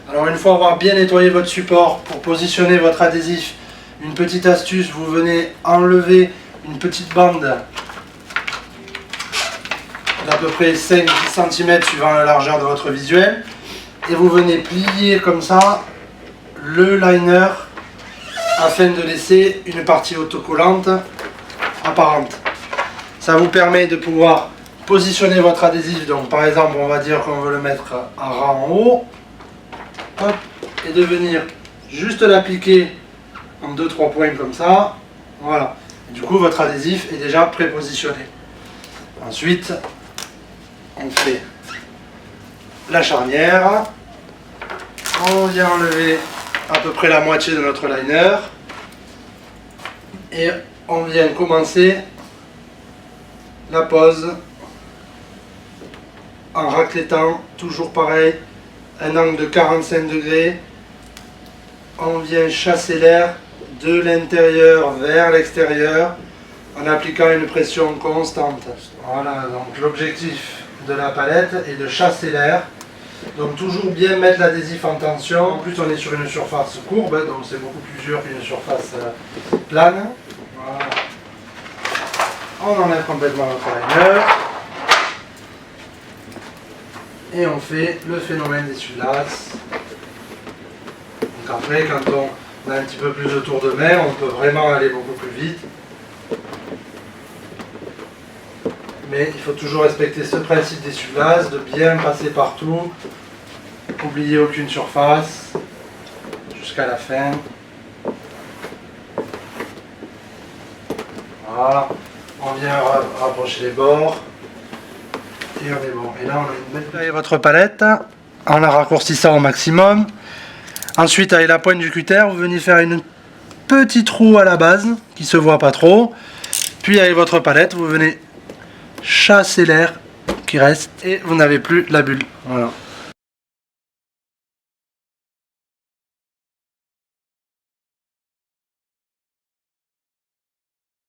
Alors une fois avoir bien nettoyé votre support, pour positionner votre adhésif, une petite astuce, vous venez enlever une petite bande d'à peu près 5-10 cm suivant la largeur de votre visuel, et vous venez plier comme ça le liner afin de laisser une partie autocollante apparente. Ça vous permet de pouvoir positionner votre adhésif, donc par exemple on va dire qu'on veut le mettre en rang en haut, hop, et de venir juste l'appliquer en 2-3 points comme ça, voilà. Et du coup votre adhésif est déjà prépositionné. Ensuite on fait la charnière, on vient enlever à peu près la moitié de notre liner et on vient commencer la pose en raclétant, toujours pareil, un angle de 45 degrés. On vient chasser l'air de l'intérieur vers l'extérieur en appliquant une pression constante. Voilà, donc l'objectif de la palette est de chasser l'air. Donc toujours bien mettre l'adhésif en tension. En plus on est sur une surface courbe, donc c'est beaucoup plus dur qu'une surface plane. Voilà. On enlève complètement notre liner. Et on fait le phénomène d'essuie-glace. Donc après, quand on a un petit peu plus de tour de main, on peut vraiment aller beaucoup plus vite. Mais il faut toujours respecter ce principe d'essuie-glace, de bien passer partout, n'oublier aucune surface, jusqu'à la fin. Voilà, on vient rapprocher les bords. Et on est bon. Et là, on a une belle... Nettoyez votre palette en la raccourcissant au maximum. Ensuite, avec la pointe du cutter, vous venez faire une petite roue à la base qui se voit pas trop. Puis avec votre palette, vous venez chasser l'air qui reste et vous n'avez plus la bulle. Voilà.